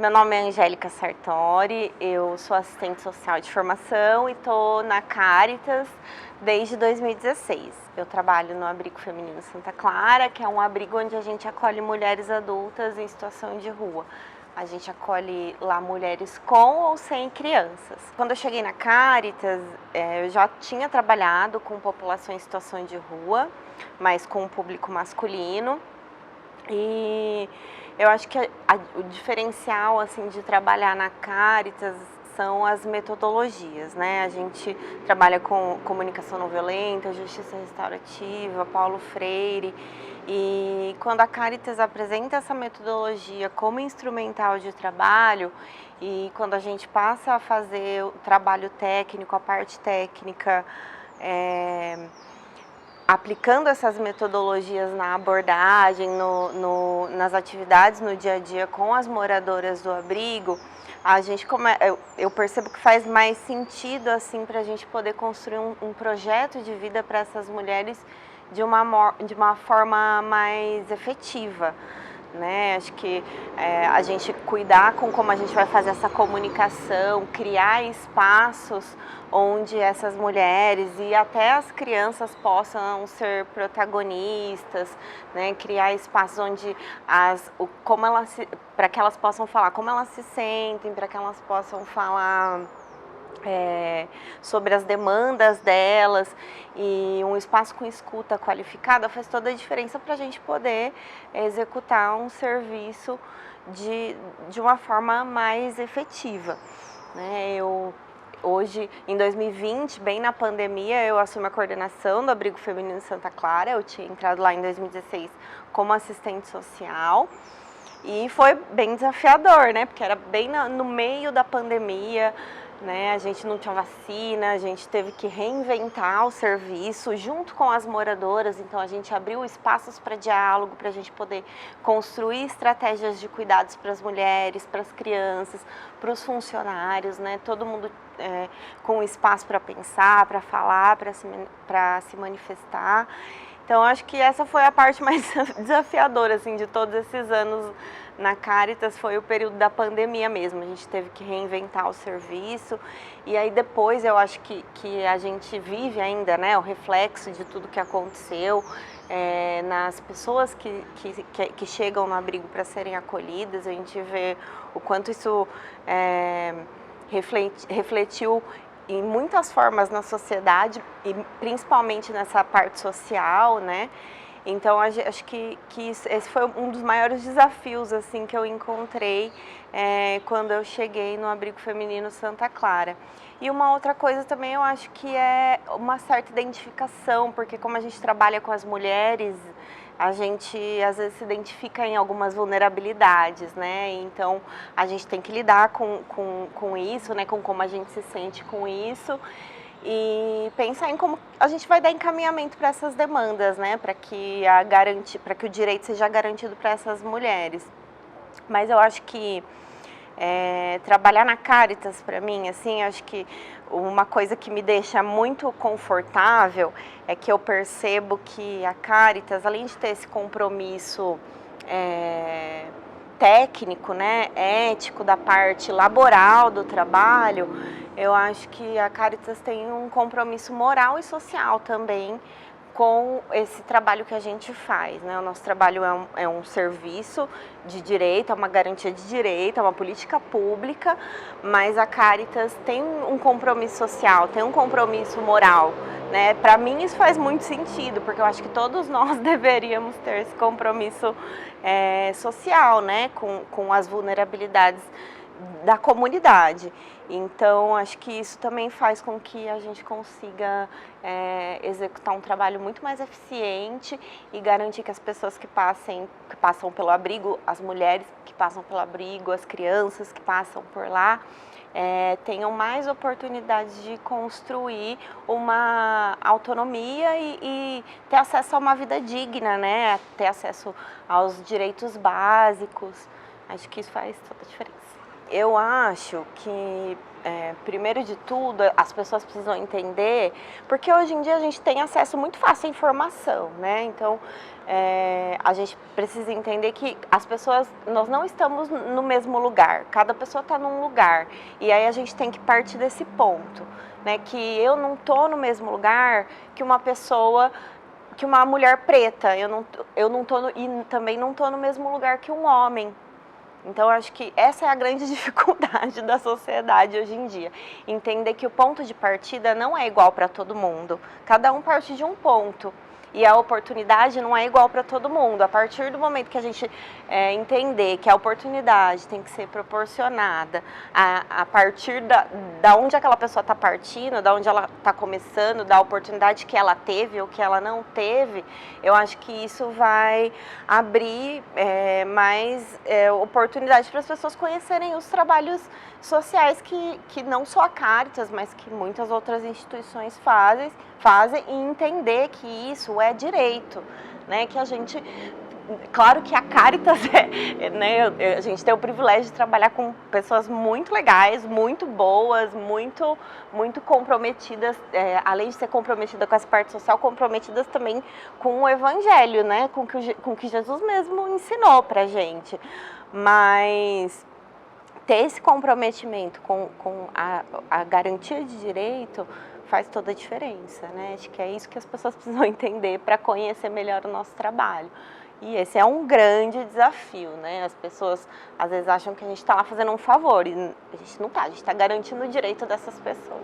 Meu nome é Angélica Sartori, eu sou assistente social de formação e estou na Cáritas desde 2016. Eu trabalho no Abrigo Feminino Santa Clara, que é um abrigo onde a gente acolhe mulheres adultas em situação de rua. A gente acolhe lá mulheres com ou sem crianças. Quando eu cheguei na Cáritas, eu já tinha trabalhado com população em situação de rua, mas com o público masculino. E eu acho que o diferencial assim de trabalhar na Cáritas são as metodologias, né? A gente trabalha com comunicação não violenta, justiça restaurativa, Paulo Freire, e quando a Cáritas apresenta essa metodologia como instrumental de trabalho e quando a gente passa a fazer o trabalho técnico, a parte técnica, aplicando essas metodologias na abordagem, nas atividades no dia a dia com as moradoras do abrigo, eu percebo que faz mais sentido assim para a gente poder construir um projeto de vida para essas mulheres de uma forma mais efetiva. Né? Acho que a gente cuidar com como a gente vai fazer essa comunicação, criar espaços onde essas mulheres e até as crianças possam ser protagonistas, né? Criar espaços onde para que elas possam falar como elas se sentem, para que elas possam falar sobre as demandas delas, e um espaço com escuta qualificada faz toda a diferença para a gente poder executar um serviço de uma forma mais efetiva. Né? Hoje, em 2020, bem na pandemia, eu assumi a coordenação do Abrigo Feminino Santa Clara. Eu tinha entrado lá em 2016 como assistente social. E foi bem desafiador, né? Porque era bem no meio da pandemia, né? A gente não tinha vacina, a gente teve que reinventar o serviço junto com as moradoras. Então a gente abriu espaços para diálogo, para a gente poder construir estratégias de cuidados para as mulheres, para as crianças, para os funcionários, né? Todo mundo com espaço para pensar, para falar, para se manifestar. Então, acho que essa foi a parte mais desafiadora assim, de todos esses anos na Cáritas, foi o período da pandemia mesmo. A gente teve que reinventar o serviço e aí depois eu acho que a gente vive ainda, né, o reflexo de tudo que aconteceu nas pessoas que chegam no abrigo para serem acolhidas. A gente vê o quanto isso refletiu em muitas formas na sociedade e principalmente nessa parte social, né? Então acho que esse foi um dos maiores desafios assim que eu encontrei quando eu cheguei no Abrigo Feminino Santa Clara. E uma outra coisa também eu acho que é uma certa identificação, porque como a gente trabalha com as mulheres, a gente às vezes se identifica em algumas vulnerabilidades, né? Então a gente tem que lidar com isso, né? Com como a gente se sente com isso e pensar em como a gente vai dar encaminhamento para essas demandas, né? Para que o direito seja garantido para essas mulheres. Mas eu acho que trabalhar na Cáritas, para mim, assim, acho que uma coisa que me deixa muito confortável é que eu percebo que a Cáritas, além de ter esse compromisso técnico, né, ético, da parte laboral do trabalho, eu acho que a Cáritas tem um compromisso moral e social também com esse trabalho que a gente faz, né? O nosso trabalho é um serviço de direito, é uma garantia de direito, é uma política pública, mas a Cáritas tem um compromisso social, tem um compromisso moral, né? Para mim isso faz muito sentido, porque eu acho que todos nós deveríamos ter esse compromisso social, né? Com as vulnerabilidades da comunidade. Então, acho que isso também faz com que a gente consiga executar um trabalho muito mais eficiente e garantir que as pessoas que passam pelo abrigo, as mulheres que passam pelo abrigo, as crianças que passam por lá, tenham mais oportunidades de construir uma autonomia e ter acesso a uma vida digna, né? Ter acesso aos direitos básicos. Acho que isso faz toda a diferença. Eu acho que, primeiro de tudo, as pessoas precisam entender, porque hoje em dia a gente tem acesso muito fácil à informação, né? Então, a gente precisa entender que as pessoas, nós não estamos no mesmo lugar, cada pessoa está num lugar, e aí a gente tem que partir desse ponto, né? Que eu não estou no mesmo lugar que uma pessoa, que uma mulher preta, eu não tô e também não estou no mesmo lugar que um homem. Então, acho que essa é a grande dificuldade da sociedade hoje em dia. Entender que o ponto de partida não é igual para todo mundo. Cada um parte de um ponto. E a oportunidade não é igual para todo mundo. A partir do momento que a gente entender que a oportunidade tem que ser proporcionada a partir da onde aquela pessoa está partindo, da onde ela está começando, da oportunidade que ela teve ou que ela não teve, eu acho que isso vai abrir mais oportunidade para as pessoas conhecerem os trabalhos sociais que não só a Caritas, mas que muitas outras instituições fazem e entender que isso é direito, né? Que a gente, claro que a Caritas né? A gente tem o privilégio de trabalhar com pessoas muito legais, muito boas, muito comprometidas, além de ser comprometida com essa parte social, comprometidas também com o Evangelho, né? Com o que Jesus mesmo ensinou pra gente. Mas ter esse comprometimento com a garantia de direito faz toda a diferença, né? Acho que é isso que as pessoas precisam entender para conhecer melhor o nosso trabalho. E esse é um grande desafio, né? As pessoas às vezes acham que a gente está lá fazendo um favor e a gente não está, a gente está garantindo o direito dessas pessoas.